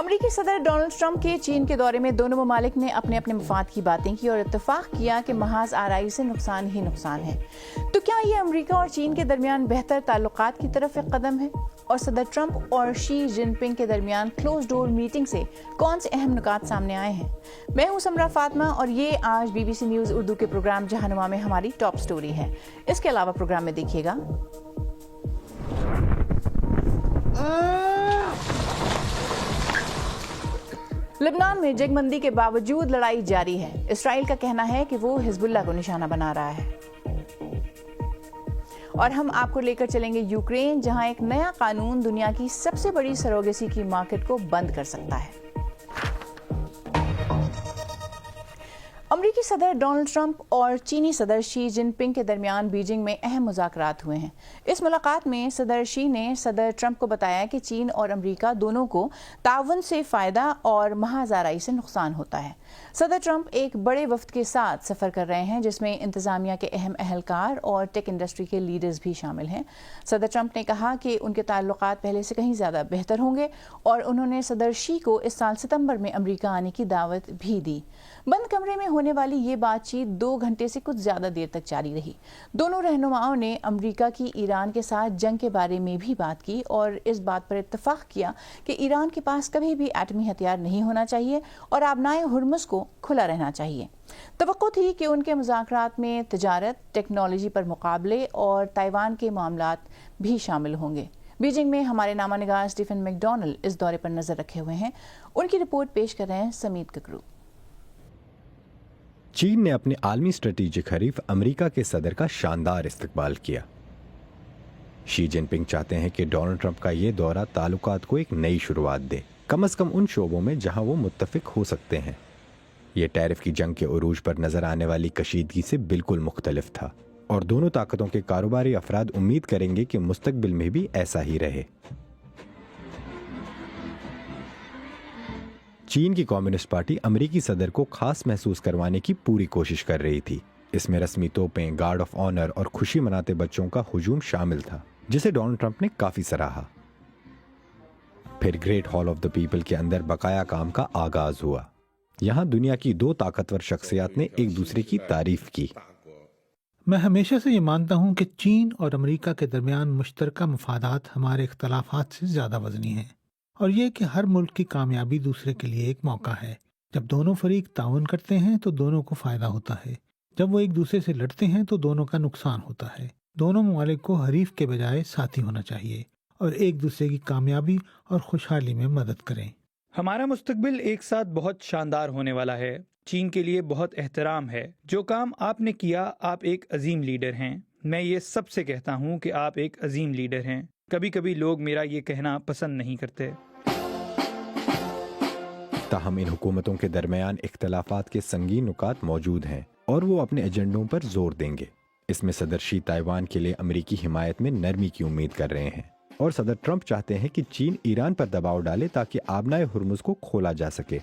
امریکی صدر Donald Trump کے چین کے دورے میں دونوں ممالک نے اپنے اپنے مفاد کی باتیں کی اور اتفاق کیا کہ محض آرائی سے نقصان ہی نقصان ہے۔ تو کیا یہ امریکہ اور چین کے درمیان بہتر تعلقات کی طرف ایک قدم ہے؟ اور صدر ٹرمپ اور شی جن پنگ کے درمیان کلوز ڈور میٹنگ سے کون سے اہم نکات سامنے آئے ہیں؟ میں ہوں سمرا فاطمہ اور یہ آج B B C news Urdu کے پروگرام جہانما میں ہماری ٹاپ سٹوری ہے۔ اس کے علاوہ پروگرام میں دیکھیے گا لبنان میں جنگ بندی کے باوجود لڑائی جاری ہے۔ اسرائیل کا کہنا ہے کہ وہ حزب اللہ کو نشانہ بنا رہا ہے۔ اور ہم آپ کو لے کر چلیں گے یوکرین، جہاں ایک نیا قانون دنیا کی سب سے بڑی سروگیسی کی مارکیٹ کو بند کر سکتا ہے۔ امریکی صدر ڈونلڈ ٹرمپ اور چینی صدر شی جن پنگ کے درمیان بیجنگ میں اہم مذاکرات ہوئے ہیں۔ اس ملاقات میں صدر شی نے صدر ٹرمپ کو بتایا کہ چین اور امریکہ دونوں کو تعاون سے فائدہ اور محض آرائی سے نقصان ہوتا ہے۔ صدر ٹرمپ ایک بڑے وفد کے ساتھ سفر کر رہے ہیں، جس میں انتظامیہ کے اہم اہلکار اور ٹیک انڈسٹری کے لیڈرز بھی شامل ہیں۔ صدر ٹرمپ نے کہا کہ ان کے تعلقات پہلے سے کہیں زیادہ بہتر ہوں گے اور انہوں نے صدر شی کو اس سال ستمبر میں امریکہ آنے کی دعوت بھی دی۔ بند کمرے میں ہونے والی یہ بات چیت 2 گھنٹے سے کچھ زیادہ دیر تک جاری رہی۔ دونوں رہنماؤں نے امریکہ کی ایران کے ساتھ جنگ کے بارے میں بھی بات کی اور اس بات پر اتفاق کیا کہ ایران کے پاس کبھی بھی ایٹمی ہتھیار نہیں ہونا چاہیے اور آبنائے ہرمز کو کھلا رہنا چاہیے۔ توقع تھی کہ ان کے مذاکرات میں تجارت، ٹیکنالوجی پر مقابلے اور تائیوان کے معاملات بھی شامل ہوں گے۔ بیجنگ میں ہمارے نامہ نگار اسٹیفن میک ڈونلڈ اس دورے پر نظر رکھے ہوئے ہیں۔ ان کی رپورٹ پیش کر رہے ہیں سمیت ککرو۔ چین نے اپنے عالمی اسٹریٹجک حریف امریکہ کے صدر کا شاندار استقبال کیا۔ شی جن پنگ چاہتے ہیں کہ ڈونلڈ ٹرمپ کا یہ دورہ تعلقات کو ایک نئی شروعات دے، کم از کم ان شعبوں میں جہاں وہ متفق ہو سکتے ہیں۔ یہ ٹیرف کی جنگ کے عروج پر نظر آنے والی کشیدگی سے بالکل مختلف تھا، اور دونوں طاقتوں کے کاروباری افراد امید کریں گے کہ مستقبل میں بھی ایسا ہی رہے۔ چین کی کمیونسٹ پارٹی امریکی صدر کو خاص محسوس کروانے کی پوری کوشش کر رہی تھی۔ اس میں رسمی توپیں، گارڈ آف آنر اور خوشی مناتے بچوں کا ہجوم شامل تھا، جسے ڈونلڈ ٹرمپ نے کافی سراہا۔ پھر great hall of the people کے اندر بقایا کام کا آغاز ہوا۔ یہاں دنیا کی 2 طاقتور شخصیات نے ایک دوسرے کی تعریف کی۔ میں ہمیشہ سے یہ مانتا ہوں کہ چین اور امریکہ کے درمیان مشترکہ مفادات ہمارے اختلافات سے زیادہ وزنی ہیں، اور یہ کہ ہر ملک کی کامیابی دوسرے کے لیے ایک موقع ہے۔ جب دونوں فریق تعاون کرتے ہیں تو دونوں کو فائدہ ہوتا ہے، جب وہ ایک دوسرے سے لڑتے ہیں تو دونوں کا نقصان ہوتا ہے۔ دونوں ممالک کو حریف کے بجائے ساتھی ہونا چاہیے اور ایک دوسرے کی کامیابی اور خوشحالی میں مدد کریں۔ ہمارا مستقبل ایک ساتھ بہت شاندار ہونے والا ہے۔ چین کے لیے بہت احترام ہے۔ جو کام آپ نے کیا، آپ ایک عظیم لیڈر ہیں۔ میں یہ سب سے کہتا ہوں کہ آپ ایک عظیم لیڈر ہیں۔ کبھی کبھی لوگ میرا یہ کہنا پسند نہیں کرتے۔ تاہم ان حکومتوں کے درمیان اختلافات کے سنگین نکات موجود ہیں اور وہ اپنے ایجنڈوں پر زور دیں گے۔ اس میں صدر شی تائیوان کے لیے امریکی حمایت میں نرمی کی امید کر رہے ہیں، اور صدر ٹرمپ چاہتے ہیں کہ چین ایران پر دباؤ ڈالے تاکہ آبنائے ہرمز کو کھولا جا سکے۔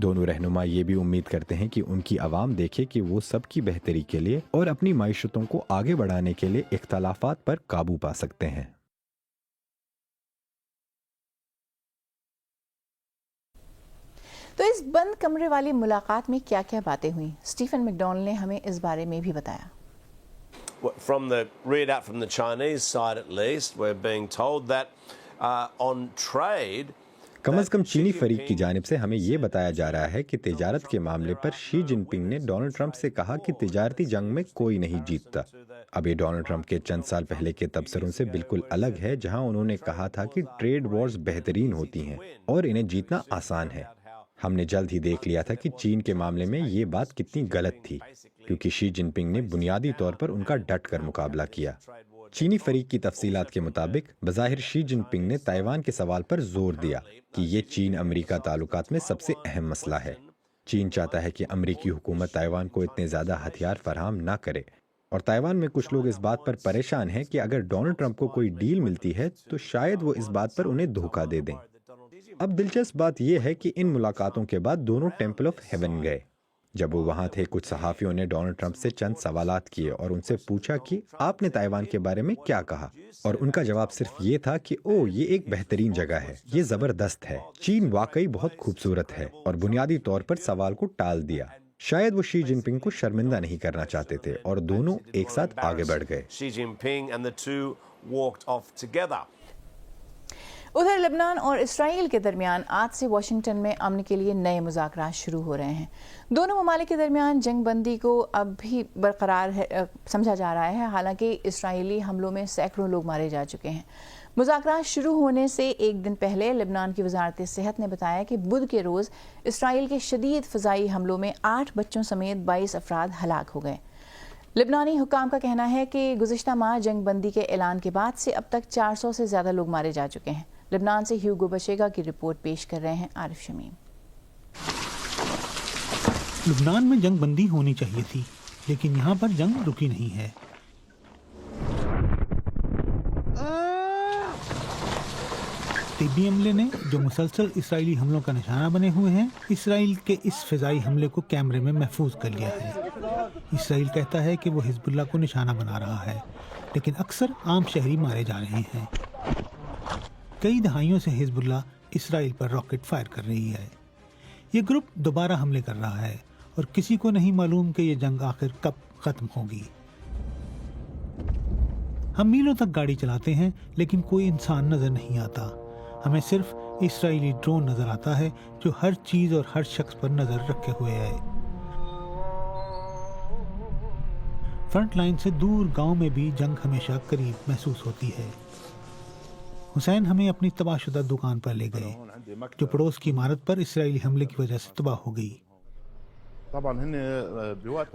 دونوں رہنما یہ بھی امید کرتے ہیں کہ ان کی عوام دیکھے کہ وہ سب کی بہتری کے لیے اور اپنی معیشتوں کو آگے بڑھانے کے لیے اختلافات پر قابو پا سکتے ہیں۔ تو اس بند کمرے والی ملاقات میں کیا کیا باتیں ہوئیں؟ اسٹیفن میک ڈونلڈ نے ہمیں اس بارے میں بھی بتایا۔ From the readout from the Chinese side at least, we're being told that on trade کم از کم چینی فریق کی جانب سے ہمیں یہ بتایا جا رہا ہے کہ تجارت کے معاملے پر شی جن پنگ نے ڈونلڈ ٹرمپ سے کہا کہ تجارتی جنگ میں کوئی نہیں جیتتا۔ اب یہ ڈونلڈ ٹرمپ کے چند سال پہلے کے تبصروں سے بالکل الگ ہے، جہاں انہوں نے کہا تھا کہ ٹریڈ وارز بہترین ہوتی ہیں اور انہیں جیتنا آسان ہے۔ ہم نے جلد ہی دیکھ لیا تھا کہ چین کے معاملے میں یہ بات کتنی غلط تھی، کیونکہ شی جن پنگ نے بنیادی طور پر ان کا ڈٹ کر مقابلہ کیا۔ چینی فریق کی تفصیلات کے مطابق بظاہر شی جن پنگ نے تائیوان کے سوال پر زور دیا کہ یہ چین امریکہ تعلقات میں سب سے اہم مسئلہ ہے۔ چین چاہتا ہے کہ امریکی حکومت تائیوان کو اتنے زیادہ ہتھیار فراہم نہ کرے، اور تائیوان میں کچھ لوگ اس بات پر پریشان ہیں کہ اگر ڈونلڈ ٹرمپ کو کوئی ڈیل ملتی ہے تو شاید وہ اس بات پر انہیں دھوکہ دے دیں۔ اب دلچسپ بات یہ ہے کہ ان ملاقاتوں کے بعد دونوں ٹیمپل آف ہیون گئے، جب وہ وہاں تھے کچھ صحافیوں نے ڈونلڈ ٹرمپ سے چند سوالات کیے اور ان سے پوچھا کہ آپ نے تائیوان کے بارے میں کیا کہا، اور ان کا جواب صرف یہ تھا کہ یہ ایک بہترین جگہ ہے، یہ زبردست ہے، چین واقعی بہت خوبصورت ہے، اور بنیادی طور پر سوال کو ٹال دیا۔ شاید وہ شی جن پنگ کو شرمندہ نہیں کرنا چاہتے تھے، اور دونوں ایک ساتھ آگے بڑھ گئے۔ Xi Jinping and the two walked off together. ادھر لبنان اور اسرائیل کے درمیان آج سے واشنگٹن میں امن کے لیے نئے مذاکرات شروع ہو رہے ہیں۔ دونوں ممالک کے درمیان جنگ بندی کو اب بھی برقرار سمجھا جا رہا ہے، حالانکہ اسرائیلی حملوں میں سینکڑوں لوگ مارے جا چکے ہیں۔ مذاکرات شروع ہونے سے ایک دن پہلے لبنان کی وزارت صحت نے بتایا کہ بدھ کے روز اسرائیل کے شدید فضائی حملوں میں 8 بچوں سمیت 22 افراد ہلاک ہو گئے۔ لبنانی حکام کا کہنا ہے کہ گزشتہ ماہ جنگ بندی کے اعلان کے بعد سے اب تک 400 سے زیادہ لوگ مارے جا چکے ہیں۔ لبنان سے ہیوگو بشیگا کی رپورٹ پیش کر رہے ہیں عارف شمیم۔ لبنان میں جنگ بندی ہونی چاہیے تھی، لیکن یہاں پر جنگ رکی نہیں ہے۔ طبی عملے نے جو مسلسل اسرائیلی حملوں کا نشانہ بنے ہوئے ہیں، اسرائیل کے اس فضائی حملے کو کیمرے میں محفوظ کر لیا ہے۔ اسرائیل کہتا ہے کہ وہ حزب اللہ کو نشانہ بنا رہا ہے، لیکن اکثر عام شہری مارے جا رہے ہیں۔ کئی دہائیوں سے حزب اللہ اسرائیل پر راکٹ فائر کر رہی ہے۔ یہ گروپ دوبارہ حملے کر رہا ہے، اور کسی کو نہیں معلوم کہ یہ جنگ آخر کب ختم ہوگی۔ ہم میلوں تک گاڑی چلاتے ہیں، لیکن کوئی انسان نظر نہیں آتا۔ ہمیں صرف اسرائیلی ڈرون نظر آتا ہے جو ہر چیز اور ہر شخص پر نظر رکھے ہوئے ہے۔ فرنٹ لائن سے دور گاؤں میں بھی جنگ ہمیشہ قریب محسوس ہوتی ہے۔ حسین ہمیں اپنی تباہ شدہ دکان پر لے گئے، جو پڑوس کی عمارت پر اسرائیلی حملے کی وجہ سے تباہ ہو گئی۔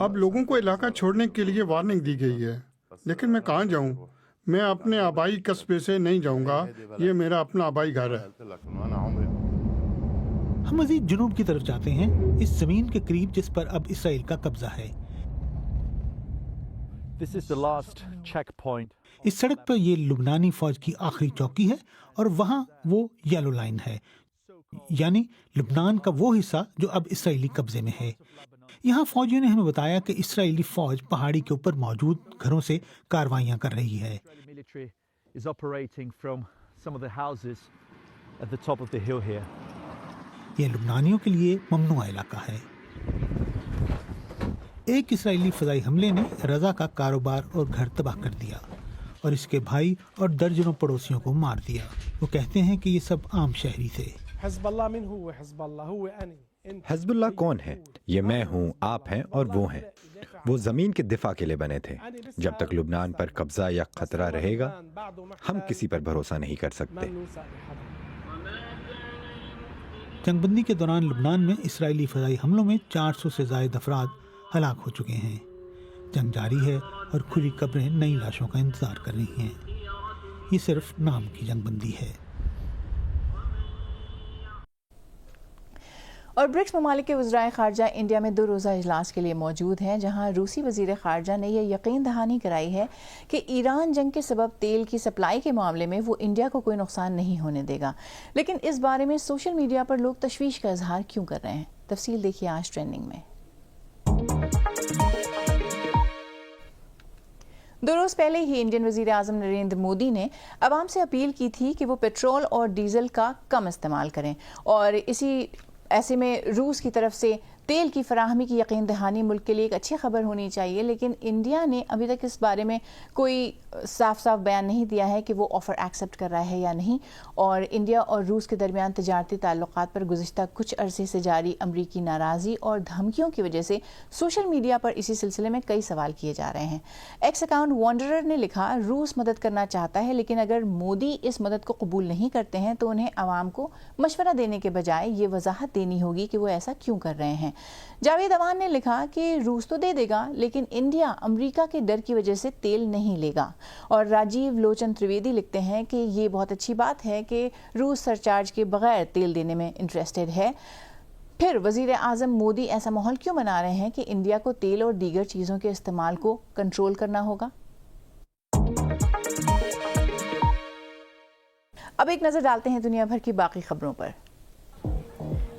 اب لوگوں کو علاقہ چھوڑنے کے لیے وارننگ دی گئی ہے، لیکن میں کہاں جاؤں؟ میں اپنے آبائی قصبے سے نہیں جاؤں گا، یہ میرا اپنا آبائی گھر ہے۔ ہم مزید جنوب کی طرف جاتے ہیں، اس زمین کے قریب جس پر اب اسرائیل کا قبضہ ہے۔ اس سڑک پر یہ لبنانی فوج کی آخری چوکی ہے، اور وہاں وہ یلو لائن ہے، یعنی لبنان کا وہ حصہ جو اب اسرائیلی قبضے میں ہے۔ یہاں فوجیوں نے ہمیں بتایا کہ اسرائیلی فوج پہاڑی کے اوپر موجود گھروں سے کارروائیاں کر رہی ہے۔ یہ لبنانیوں کے لیے ممنوع علاقہ ہے۔ ایک اسرائیلی فضائی حملے نے رضا کا کاروبار اور گھر تباہ کر دیا، اور اس کے بھائی اور درجنوں پڑوسیوں کو مار دیا۔ وہ کہتے ہیں کہ یہ سب عام شہری تھے۔ حزب اللہ کون ہے؟ یہ میں ہوں، آپ ہیں، اور وہ ہیں۔ وہ زمین کے دفاع کے لیے بنے تھے۔ جب تک لبنان پر قبضہ یا خطرہ رہے گا، ہم کسی پر بھروسہ نہیں کر سکتے۔ جنگ بندی کے دوران لبنان میں اسرائیلی فضائی حملوں میں 400 سے زائد افراد ہلاک ہو چکے ہیں۔ جنگ جاری ہے، اور کھلی قبریں نئی لاشوں کا انتظار کر رہی ہیں۔ یہ صرف نام کی جنگ بندی ہے۔ اور برکس ممالک کے وزرائے خارجہ انڈیا میں 2 روزہ اجلاس کے لیے موجود ہیں، جہاں روسی وزیر خارجہ نے یہ یقین دہانی کرائی ہے کہ ایران جنگ کے سبب تیل کی سپلائی کے معاملے میں وہ انڈیا کو کوئی نقصان نہیں ہونے دے گا۔ لیکن اس بارے میں سوشل میڈیا پر لوگ تشویش کا اظہار کیوں کر رہے ہیں؟ تفصیل دیکھیے آج ٹرینڈنگ میں۔ 2 روز پہلے ہی انڈین وزیر اعظم نریندر مودی نے عوام سے اپیل کی تھی کہ وہ پیٹرول اور ڈیزل کا کم استعمال کریں، اور ایسے میں روس کی طرف سے تیل کی فراہمی کی یقین دہانی ملک کے لیے ایک اچھی خبر ہونی چاہیے۔ لیکن انڈیا نے ابھی تک اس بارے میں کوئی صاف بیان نہیں دیا ہے کہ وہ آفر ایکسیپٹ کر رہا ہے یا نہیں، اور انڈیا اور روس کے درمیان تجارتی تعلقات پر گزشتہ کچھ عرصے سے جاری امریکی ناراضی اور دھمکیوں کی وجہ سے سوشل میڈیا پر اسی سلسلے میں کئی سوال کیے جا رہے ہیں۔ ایکس اکاؤنٹ وانڈرر نے لکھا، روس مدد کرنا چاہتا ہے، لیکن اگر مودی اس مدد کو قبول نہیں کرتے ہیں تو انہیں عوام کو مشورہ دینے کے بجائے یہ وضاحت دینی ہوگی کہ وہ ایسا کیوں کر رہے ہیں۔ جاوید اوان نے لکھا کہ روس تو دے دے گا، لیکن انڈیا امریکہ کے ڈر کی وجہ سے تیل نہیں لے گا۔ اور راجیو لوچن تریویدی لکھتے ہیں کہ یہ بہت اچھی بات ہے کہ روس سرچارج کے بغیر تیل دینے میں انٹرسٹڈ ہے۔ پھر وزیر اعظم مودی ایسا ماحول کیوں بنا رہے ہیں کہ انڈیا کو تیل اور دیگر چیزوں کے استعمال کو کنٹرول کرنا ہوگا؟ اب ایک نظر ڈالتے ہیں دنیا بھر کی باقی خبروں پر۔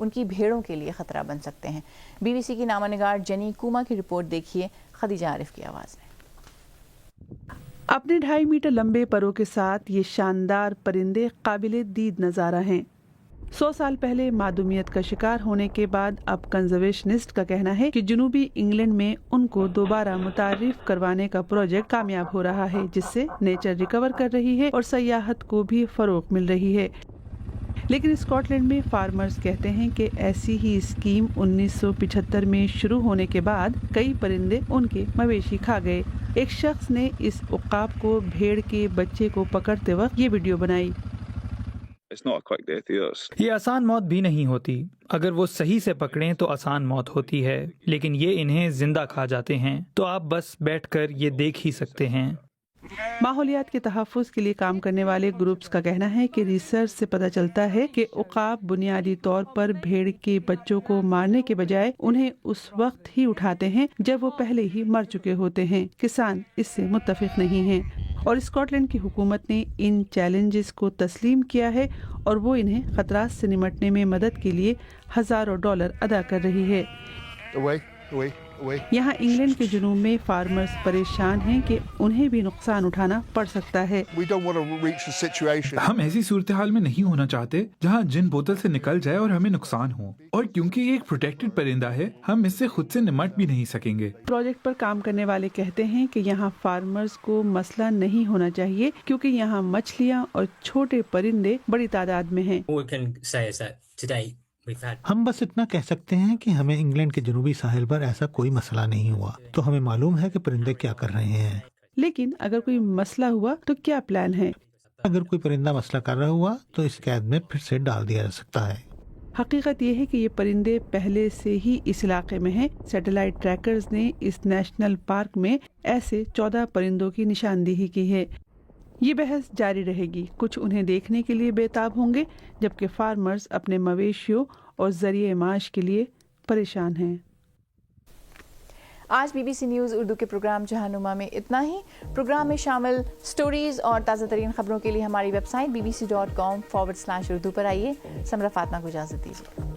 ان کی بھیڑوں کے لیے خطرہ بن سکتے ہیں۔ BBC کی نامہ نگار جنی کوما کی رپورٹ دیکھیے خدیجہ عارف کی آواز میں۔ اپنے 2.5 میٹر لمبے پروں کے ساتھ یہ شاندار پرندے قابل دید نظارہ ہیں۔ 100 سال پہلے معدومیت کا شکار ہونے کے بعد اب کنزرویشنسٹ کا کہنا ہے کہ جنوبی انگلینڈ میں ان کو دوبارہ متعارف کروانے کا پروجیکٹ کامیاب ہو رہا ہے، جس سے نیچر ریکور کر رہی ہے اور سیاحت کو بھی فروغ مل رہی ہے۔ لیکن اسکاٹ لینڈ میں فارمرز کہتے ہیں کہ ایسی ہی اسکیم 1975 میں شروع ہونے کے بعد کئی پرندے ان کے مویشی کھا گئے۔ ایک شخص نے اس عقاب کو بھیڑ کے بچے کو پکڑتے وقت یہ ویڈیو بنائی۔ یہ آسان موت بھی نہیں ہوتی، اگر وہ صحیح سے پکڑیں تو آسان موت ہوتی ہے، لیکن یہ انہیں زندہ کھا جاتے ہیں، تو آپ بس بیٹھ کر یہ دیکھ ہی سکتے ہیں۔ ماحولیات کے تحفظ کے لیے کام کرنے والے گروپس کا کہنا ہے کہ ریسرچ سے پتہ چلتا ہے کہ عقاب بنیادی طور پر بھیڑ کے بچوں کو مارنے کے بجائے انہیں اس وقت ہی اٹھاتے ہیں جب وہ پہلے ہی مر چکے ہوتے ہیں۔ کسان اس سے متفق نہیں ہیں اور اسکاٹ لینڈ کی حکومت نے ان چیلنجز کو تسلیم کیا ہے اور وہ انہیں خطرات سے نمٹنے میں مدد کے لیے ہزاروں ڈالر ادا کر رہی ہے۔ یہاں انگلینڈ کے جنوب میں فارمرز پریشان ہیں کہ انہیں بھی نقصان اٹھانا پڑ سکتا ہے۔ ہم ایسی صورتحال میں نہیں ہونا چاہتے جہاں جن بوتل سے نکل جائے اور ہمیں نقصان ہو، اور کیونکہ یہ ایک پروٹیکٹڈ پرندہ ہے ہم اس سے خود سے نمٹ بھی نہیں سکیں گے۔ پروجیکٹ پر کام کرنے والے کہتے ہیں کہ یہاں فارمرز کو مسئلہ نہیں ہونا چاہیے کیونکہ یہاں مچھلیاں اور چھوٹے پرندے بڑی تعداد میں ہیں۔ ہم بس اتنا کہہ سکتے ہیں کہ ہمیں انگلینڈ کے جنوبی ساحل پر ایسا کوئی مسئلہ نہیں ہوا، تو ہمیں معلوم ہے کہ پرندے کیا کر رہے ہیں۔ لیکن اگر کوئی مسئلہ ہوا تو کیا پلان ہے؟ اگر کوئی پرندہ مسئلہ کر رہا ہوا تو اس قید میں پھر سے ڈال دیا جا سکتا ہے۔ حقیقت یہ ہے کہ یہ پرندے پہلے سے ہی اس علاقے میں ہیں۔ سیٹلائٹ ٹریکرز نے اس نیشنل پارک میں ایسے 14 پرندوں کی نشاندہی کی ہے۔ یہ بحث جاری رہے گی، کچھ انہیں دیکھنے کے لیے بےتاب ہوں گے جبکہ فارمرز اپنے مویشیوں اور ذریعہ معاش کے لیے پریشان ہیں۔ آج BBC نیوز اردو کے پروگرام جہانما میں اتنا ہی۔ پروگرام میں شامل سٹوریز اور تازہ ترین خبروں کے لیے ہماری ویب سائٹ bbc.com/urdu پر آئیے۔ سمرہ فاطمہ کو اجازت دیجیے۔